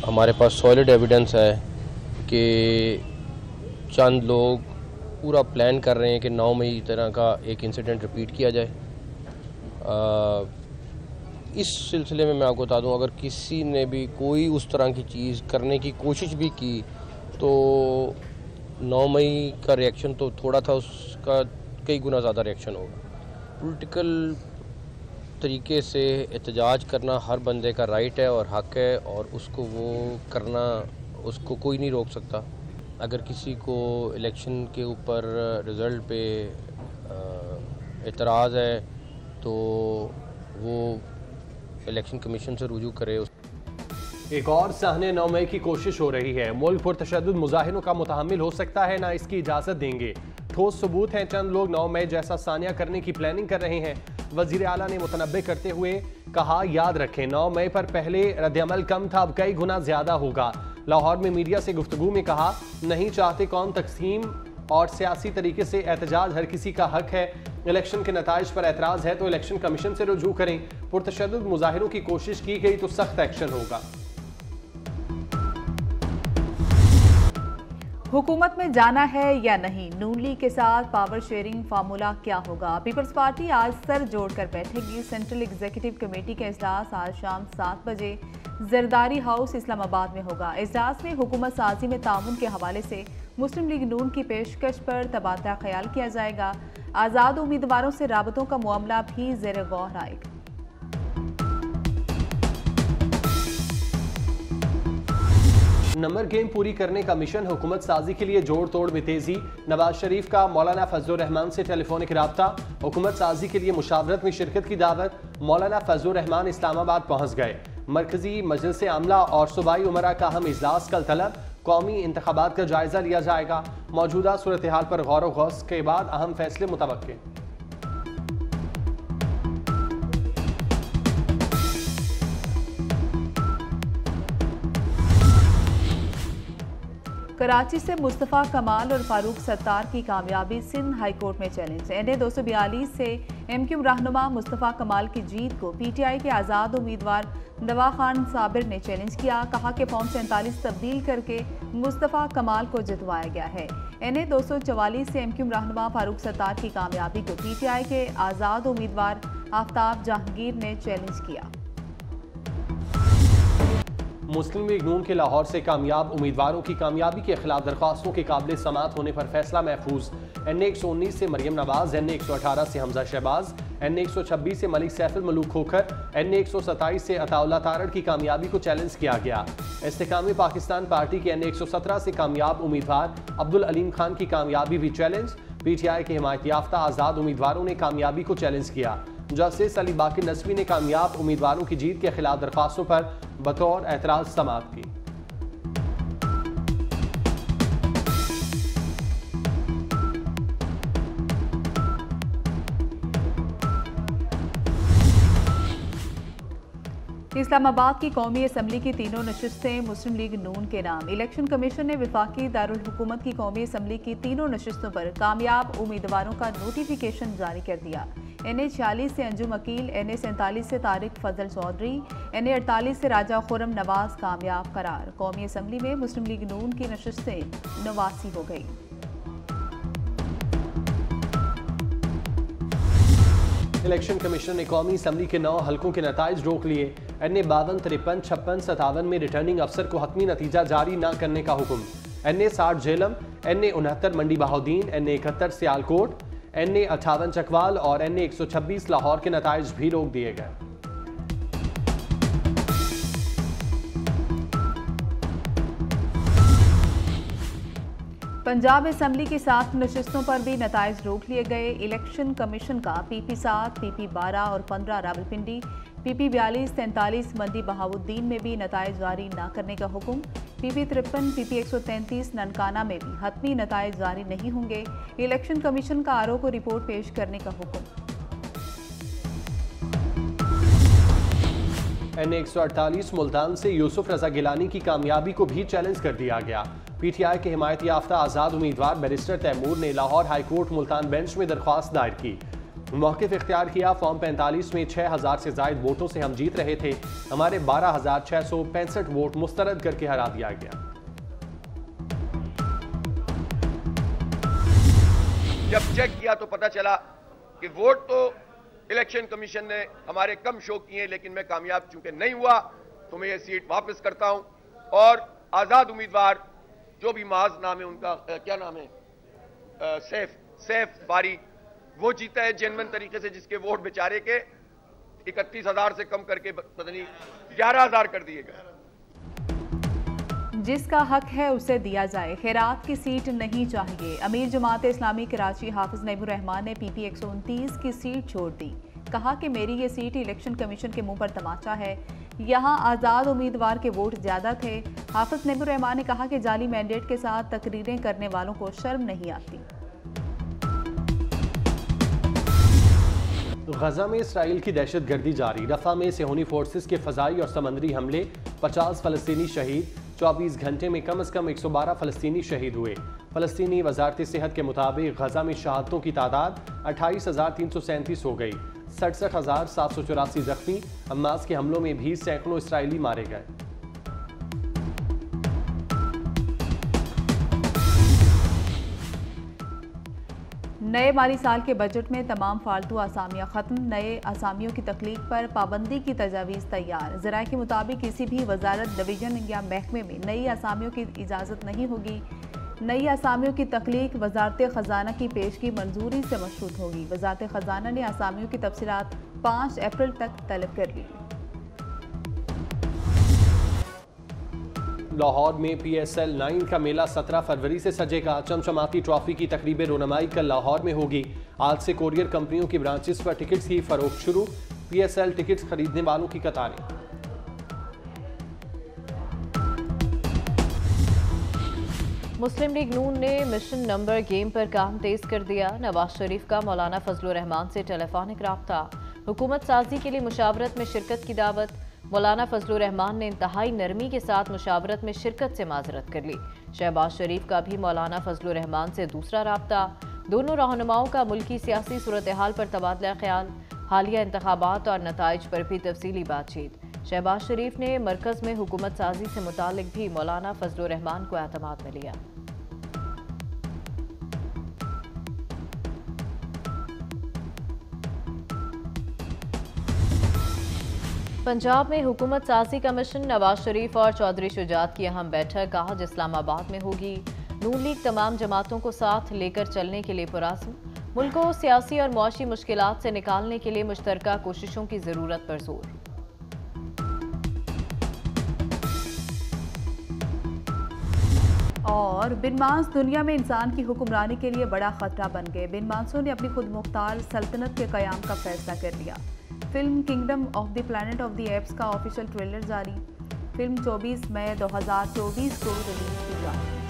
हमारे पास solid evidence है कि चंद लोग पूरा प्लान कर रहे हैं कि 9 मई तरह का एक इंसिडेंट रिपीट किया जाए। इस सिलसिले में मैं आपको बता दूं, अगर किसी ने भी कोई उस तरह की चीज़ करने की कोशिश भी की तो 9 मई का रिएक्शन तो थोड़ा था, उसका कई गुना ज़्यादा रिएक्शन होगा। पॉलिटिकल तरीके से एहतजाज करना हर बंदे का राइट है और हक है, और उसको वो करना उसको कोई नहीं रोक सकता। अगर किसी को इलेक्शन के ऊपर रिज़ल्ट पे एतराज़ है तो वो इलेक्शन कमीशन से रुजू करे। एक और सहने 9 मई की कोशिश हो रही है। मुल्क पुरतशद्दुद मुजाहिरों का मुतहम्मिल हो सकता है, ना इसकी इजाज़त देंगे। ठोस सबूत हैं, चंद लोग 9 मई जैसा सानिया करने की प्लानिंग कर रहे हैं। वज़ीर आला ने मुतनब्बे करते हुए कहा, याद रखें 9 मई पर पहले रद्दअमल कम था, अब कई गुना ज़्यादा होगा। लाहौर में मीडिया से गुफ्तगू में कहा, नहीं चाहते कौम तकसीम और सियासी तरीके से एहतजाज हर किसी का हक है। इलेक्शन के नताइज पर एतराज़ है तो इलेक्शन कमीशन से रुजू करें। पुरतशद्दुद मुजाहिरों की कोशिश की गई तो सख्त एक्शन होगा। हुकूमत में जाना है या नहीं, नून लीग के साथ पावर शेयरिंग फार्मूला क्या होगा। पीपल्स पार्टी आज सर जोड़कर बैठेगी। सेंट्रल एग्जीक्यूटिव कमेटी का इजलास आज शाम 7 बजे जरदारी हाउस इस्लामाबाद में होगा। इजलास में हुकूमत साजी में ताउन के हवाले से मुस्लिम लीग नून की पेशकश पर तबादला ख्याल किया जाएगा। आज़ाद उम्मीदवारों से राबतों का मामला भी ज़ेर गौर आएगा। नंबर गेम पूरी करने का मिशन, हुकूमत साजी के लिए जोड़ तोड़ में तेजी। नवाज शरीफ का मौलाना फजलुर रहमान से टेलीफोनिक राब्ता। हुकूमत साजी के लिए मुशावरत में शिरकत की दावत। मौलाना फजलुर रहमान इस्लामाबाद पहुंच गए। मरकजी मजलिस आमला और सूबाई उमरा का अहम इजलास कल तलब। कौमी इंतखाबात का जायजा लिया जाएगा। मौजूदा सूरत हाल पर गौर व गौस के बाद अहम फैसले मुतवक्के। कराची से मुस्तफ़ा कमाल और फारूक सत्तार की कामयाबी सिंध हाई कोर्ट में चैलेंज। NA 242 से MQ रहनुमा मुस्तफ़ा कमाल की जीत को PTI के आज़ाद उम्मीदवार नवा खान साबिर ने चैलेंज किया। कहा कि फॉर्म 47 तब्दील करके मुस्तफ़ा कमाल को जितवाया गया है। NA 244 से MQ रहनुमा फारूक सत्तार की कामयाबी को PTI के आज़ाद उम्मीदवार आफ्ताब जहांगीर ने चैलेंज किया। मुस्लिम लीग नून के लाहौर से कामयाब उम्मीदवारों की कामयाबी के खिलाफ दरख्वास्तों के काबिल समात होने पर फैसला महफूज। NA 119 से मरियम नवाज, NA 118 से हमजा शहबाज, NA 126 से मलिक सैफुल मलूक खोखर, NA 127 से अताउल्ला तारड़ की कामयाबी को चैलेंज किया गया। इस्तेकाम पाकिस्तान पार्टी के NA 117 से कामयाब उम्मीदवार अब्दुल अलीम खान की कामयाबी भी चैलेंज। PTI के हिमायत याफ्ता आज़ाद उम्मीदवारों ने कामयाबी को चैलेंज किया। जस्टिस अली बाकिर नसवी ने कामयाब उम्मीदवारों की जीत के खिलाफ दरख्वास्तों पर बतौर एतराज समाअत की। इस्लामाबाद की कौमी असम्बली की तीनों नशिस्तें मुस्लिम लीग नून के नाम। इलेक्शन कमीशन ने वफाकी दारुल हुकूमत की कौमी असम्बली की तीनों नशिस्तों पर कामयाब उम्मीदवारों का नोटिफिकेशन जारी कर दिया। NA 46 से अंजुम अकील, NA 47 से तारिक फजल चौधरी, NA 48 से राजा खुरम नवाज कामयाब करार। कौमी असम्बली में मुस्लिम लीग नून की नशिस्तें 89 हो गई। इलेक्शन कमीशन ने कौमी असम्बली के 9 हलकों के नताइज रोक लिए। NA 52, 53, 56, 57 में रिटर्निंग अफसर को हतमी नतीजा जारी न करने का हुक्म। NA 60 झेलम, NA 69 मंडी बहाउद्दीन, NA 71 सियालकोट, NA 58 चकवाल और NA 126 लाहौर के नताइज भी रोक दिए गए। पंजाब असम्बली की 7 नशिस्तों पर भी नताइज रोक लिए गए। इलेक्शन कमीशन का PP 7, PP 12 और 15 रावलपिंडी, PP 42, 43 मंडी बहाउद्दीन में भी नताइज जारी न करने का हुक्म। PP 53, PP 133 ननकाना में भी हतमी नताइज जारी नहीं होंगे। इलेक्शन कमीशन का RO को रिपोर्ट पेश करने का हुक्म। NA 148 मुल्तान से यूसुफ रजा गिलानी की कामयाबी को भी चैलेंज कर दिया गया। PTI के हिमायत याफ्ता आज़ाद उम्मीदवार बैरिस्टर तैमूर ने Lahore high court Multan bench में दरख्वास्त दायर की। मौक़िफ़ इख्तियार किया। फॉर्म 45 में 6000 से ज़ायद वोटों से हम जीत रहे थे, हमारे 12,665 वोट मुस्तरद करके हरा दिया गया। जब चेक किया तो पता चला कि वोट तो इलेक्शन कमीशन ने हमारे कम शो किए, लेकिन मैं कामयाब चूंकि नहीं हुआ तो मैं ये सीट वापस करता हूं और आज़ाद उम्मीदवार जो भी माज नाम है उनका, क्या नाम है, सैफ बारी, वो जीता है जेन्युइन तरीके से, जिसके वोट बेचारे के 31,000 से कम करके पता नहीं 11,000 कर दिए गए। जिसका हक है उसे दिया जाए, खैरात की सीट नहीं चाहिए। अमीर जमात इस्लामी कराची हाफिज नईमुर रहमान ने PP 129 की सीट छोड़ दी। कहा कि मेरी ये सीट इलेक्शन कमीशन के मुंह पर तमाचा है, यहाँ आज़ाद उम्मीदवार के वोट ज़्यादा थे। हाफिज नईमुर रहमान ने कहा कि जाली मैंडेट के साथ तकरीरें करने वालों को शर्म नहीं आती। गजा में इसराइल की दहशत गर्दी जारी। रफा में सेहूनी फोर्सेस के फजाई और समंदरी हमले, 50 फ़लस्तीनी शहीद। 24 घंटे में कम से कम 112 फ़लस्तीनी शहीद हुए। फ़लस्तीनी वजारत सेहत के मुताबिक गजा में शहादतों की तादाद 28,337 हो गई। 67,784 जख्मी। हमास के हमलों में भी सैकड़ों इसराइली मारे गए। नए माली साल के बजट में तमाम फालतू आसामियाँ ख़त्म। नए आसामियों की तख्लीक पर पाबंदी की तजावीज़ तैयार। ज़राए के मुताबिक किसी भी वजारत, डिवीज़न या महकमे में नई आसामियों की इजाज़त नहीं होगी। नई आसामियों की तख्लीक वजारत ख़जाना की पेशगी मंजूरी से मशरूत होगी। वजारत ख़जाना ने आसामियों की तफसीलात 5 अप्रैल तक तलब कर ली। लाहौर में PSL 9 का मेला 17 फरवरी से सजेगा। चमचमाती ट्रॉफी की तकरीब रोनमाई कल लाहौर में होगी। आज से कोरियर कंपनियों की ब्रांचेस पर टिकट्स की फरोख्त शुरू। PSL टिकट्स खरीदने वालों की कतारें। मुस्लिम लीग नून ने मिशन नंबर गेम पर काम तेज कर दिया। नवाज शरीफ का मौलाना फजलुर रहमान से टेलीफोनिक राब्ता। हुकूमत साजी के लिए मुशावरत में शिरकत की दावत। मौलाना फजलुर रहमान ने इंतहाई नरमी के साथ मुशावरत में शिरकत से माजरत कर ली। शहबाज शरीफ का भी मौलाना फजलुर रहमान से दूसरा राब्ता। दोनों रहनुमाओं का मुल्की सियासी सूरत हाल पर तबादला ख्याल। हालिया इंतखाबात और नताइज पर भी तफसीली बातचीत। शहबाज शरीफ ने मरकज़ में हुकूमत साजी से मुतालिक भी मौलाना फजलुर रहमान को एतमाद में लिया। पंजाब में हुकूमत साजी का मिशन। नवाज शरीफ और चौधरी शुजात की अहम बैठक आज इस्लामाबाद में होगी। नून लीग तमाम जमातों को साथ लेकर चलने के लिए पुरअज़्म। मुल्क को सियासी और मुआशी मुश्किलात से निकालने के लिए मुश्तरका कोशिशों की ज़रूरत पर जोर। और बिन मांस दुनिया में इंसान की हुक्मरानी के लिए बड़ा खतरा बन गए। बिन मांसों ने अपनी खुद मुख्तार सल्तनत के क़याम का फैसला कर लिया। Film kingdom of the planet of the apps का ऑफिशियल ट्रेलर जारी। फिल्म 24 मई 2024 को रिलीज की जाएगी।